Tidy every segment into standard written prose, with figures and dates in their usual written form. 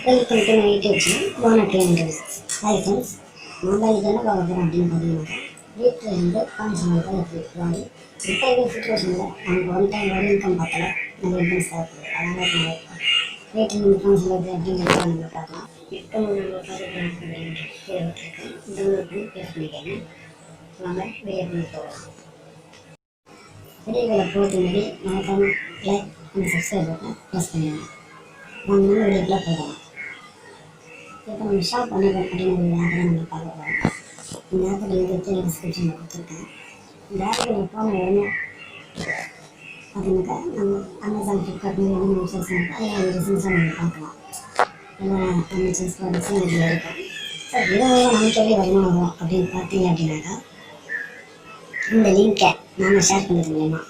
Welcome to my YouTube channel வானட்ரி interviews. Hi friends, நம்ம இது என்ன பார்க்க போகிறோம் அப்படின்னு பார்த்தீங்கன்னா, வீட்டில் இருந்து கான்சன்ட்ரேட் எப்படி அதாவது இப்போ இருக்கிற சுச்சுவேஷனில் நமக்கு ஒன் டைம் ஒரு இன்கம் பார்த்தல நிறைய இன்கம்ஸ் தேவைப்படுது. அதனால் வீட்டில் இருந்து கான்சன்ட்ரேட் அப்படிங்கிறத நம்ம பார்க்கலாம். இப்போ நம்ம பார்த்துருக்கேன் டவுன்லோட் பண்ணி பேஸ் பண்ணிக்கோங்க. வாங்க வீடியோக்குள்ளே போகலாம். வீடியோக்களை போட்டு முன்னாடி மறக்காமல் லைக் அண்ட் சப்ஸ்கிரைப் பண்ண ப்ரெஸ் பண்ணிடுங்க. வாங்க நம்ம வீடியோக்குள்ளே போகலாம். இப்போ நம்ம ஷாப் பண்ணிடுறோம் அப்படின்னு ஒரு ஆப்பை நம்ம பார்க்க போகிறோம். இந்த ஆப்போட லிங்க் டிஸ்கிரிப்ஷனில் கொடுத்துருக்கேன். இந்த ஆப்பில் போன உடனே பார்த்தீங்கன்னாக்கா நம்ம அமேசான் ஃப்ளிப்கார்ட் மாதிரி என்ன வெப்சைட்ஸ் இருக்கோ அதில் ரிசல்ட்ஸாக நம்ம பார்க்கலாம். எல்லாம் ஃபர்னிச்சர்ஸ் ப்ராடக்ட்ஸும் இதில் இருக்கும். சார் இதுவும் நமக்கு எப்படி வருமானம் வரும் அப்படின்னு பார்த்தீங்க அப்படின்னாக்கா, இந்த லிங்கை நாம் ஷேர் பண்ணுறது மூலயமா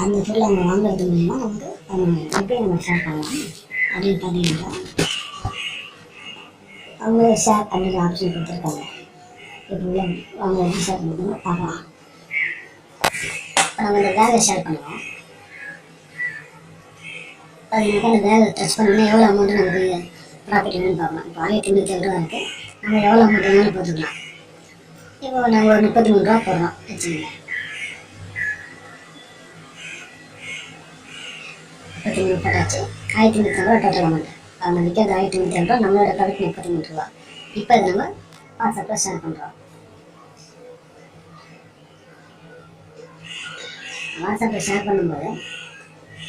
அந்த பொருளை அவங்க வாங்குறது மூலயமா நமக்கு எப்படி நம்ம ஷேர் பண்ணலாம் அப்படின்னு பார்த்தீங்கன்னா, அவங்க ஷேர் பண்ணுற ஆப்ஷன் கொடுத்துருக்காங்க. இப்போ அவங்க எப்படி ஷேர் பண்ணுறதுன்னு பார்க்கலாம். இப்போ நம்ம இந்த பேகை ஷேர் பண்ணுவோம். அதுக்கு அந்த பேகை டச் பண்ணோன்னா எவ்வளோ அமௌண்ட்டு நமக்கு ப்ராஃபிட் வேணும்னு பார்க்கலாம். இப்போ 1307 ரூபா இருக்குது. நம்ம எவ்வளோ அமௌண்ட் வேணாலும் போட்டுக்கலாம். இப்போ நாங்கள் ஒரு 33 ரூபா போடுறோம் வச்சுக்கோங்க. 33 போட்டாச்சு. 1307 ரூபா டோட்டல் அமௌண்ட். அவங்க விற்கிறது 1307 ரூபா, நம்மளோட ப்ராடக்ட் 33 ரூபா. இப்போ இதை நம்ம வாட்ஸ்அப்பில் ஷேர் பண்ணுறோம். வாட்ஸ்அப்பில் ஷேர் பண்ணும்போது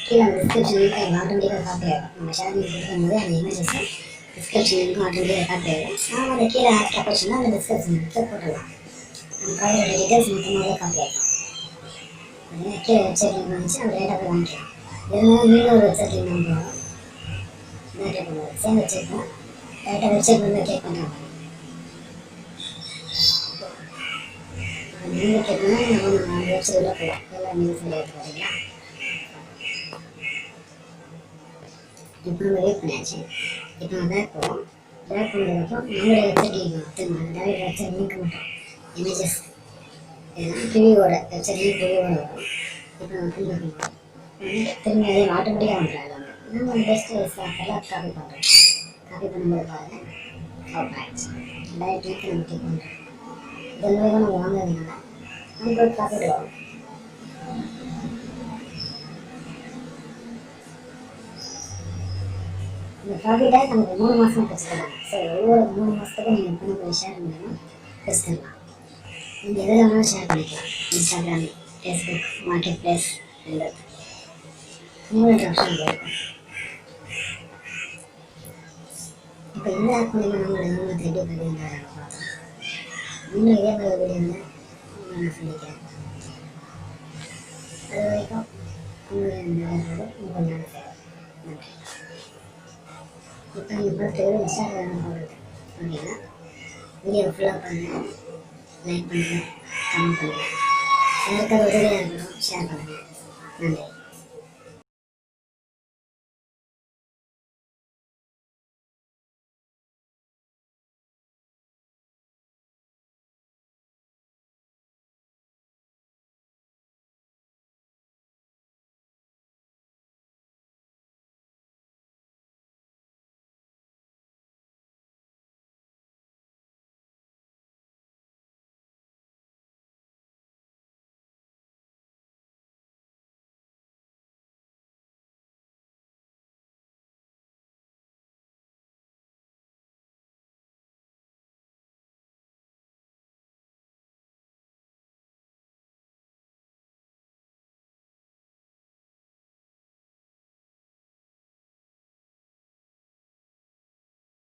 கீழே அந்த டிஸ்கிரிப்ஷன் லிங்க் ஆட்டோமேட்டிக்காக காப்பி ஆகிடும். நம்ம ஷேர் பண்ணி கொடுக்கும்போது அந்த இமேஜஸை டிஸ்கிரிப்ஷன் லிங்க்கும் ஆட்டோமேட்டிக்காக காப்பி ஆகிடும். நாம் அந்த கீழே ஆட் ஆப்ஷனாக அந்த டிஸ்கிரிப்ஷன் லிங்க்கில் போட்டுடலாம். நம்ம ப்ராடக்டோட டீட்டெயில்ஸ் மொத்தமாகவே காப்பி ஆகிடும். அதனால் கீழே வெப்சைட் லிங்க் வந்துச்சு, நம்ம டேட்டா போய் வாங்கிக்கலாம். இருந்தாலும் மீண்டும் ஒரு வெப்சைட் லிங்க் நம்ம போகிறோம். டேட்டா பண்ணுவோம். சேம் வச்சுருக்கோம். டேட்டா வெப்சைட் வந்து கிளிக் பண்ணுறாங்க. நீங்கள் கிளிக் பண்ணால் நம்ம வெப்சைட் உள்ள போகலாம். எல்லாம் நீங்கள் சொல்லி எடுத்து வரீங்களா? இப்போ நம்ம வெயிட் பண்ணியாச்சு. இப்போ நம்ம பேக் போகிறோம். பேக் பண்ணதுக்கப்புறம் நம்மளுடைய வெப்சைட் லிங்க் எடுத்துக்கணும். டேரக்ட் வெப்சைட் லிங்க் மட்டும் இமேஜஸ் இதெல்லாம் ப்ரிவியூவோட வெப்சைட் லிங்க் ப்ரிவியூவோட வரும். இப்போ நம்ம ஃபில் பண்ணுவோம். திரும்பி அதே ஆட்டோமேட்டிக்காக வந்துடும். எல்லாமே நம்ம பெஸ்ட்டு எல்லாம் காப்பி பண்ணுறோம். காப்பி பண்ணும்போது பாருங்கள் ஓப்பன் ஆகிடுச்சு. டேரக்ட் லிங்க் நம்ம கிளிக் பண்ணுறோம். இதன் மூலமாக நம்ம வாங்குறதுனால நமக்கு ஒரு ப்ராஃபிட் வரும். இந்த ப்ராஃபிட்டை நமக்கு 3 மாதம் வச்சுக்கலாம். ஸோ ஒவ்வொரு 3 மாதத்துக்கும் நீங்கள் பண்ணக்கூடிய ஷேர் மூலமாக வச்சுக்கலாம். நீங்கள் எதில் வேணாலும் ஷேர் பண்ணிக்கலாம். இன்ஸ்டாகிராம், ஃபேஸ்புக், மார்க்கெட் பிளேஸ் எல்லாம் உங்களுக்கு ஆப்ஷன் இருக்கும். இப்போ இந்த ஆப் மூலிமா நம்மளோட நிறுவனத்தை எப்படி பதிவுங்கிறத பார்த்தோம். இன்னும் இதே மாதிரி வீடியோ இருந்தால் நான் சொல்லிக்கிறேன். அது வரைக்கும் உங்களுடைய உங்களுடைய சேவை. நன்றி. இப்போ நீங்கள் பார்த்து இன்ஸ்டாகிராம் போடுறது ஓகேங்களா? வீடியோ ஃபுல்லாக பாருங்கள், லைக் பண்ணுங்கள், கமெண்ட் பண்ணுங்கள். யாருக்காவது உதவியாக இருக்கணும் ஷேர் பண்ணுங்கள். நன்றி.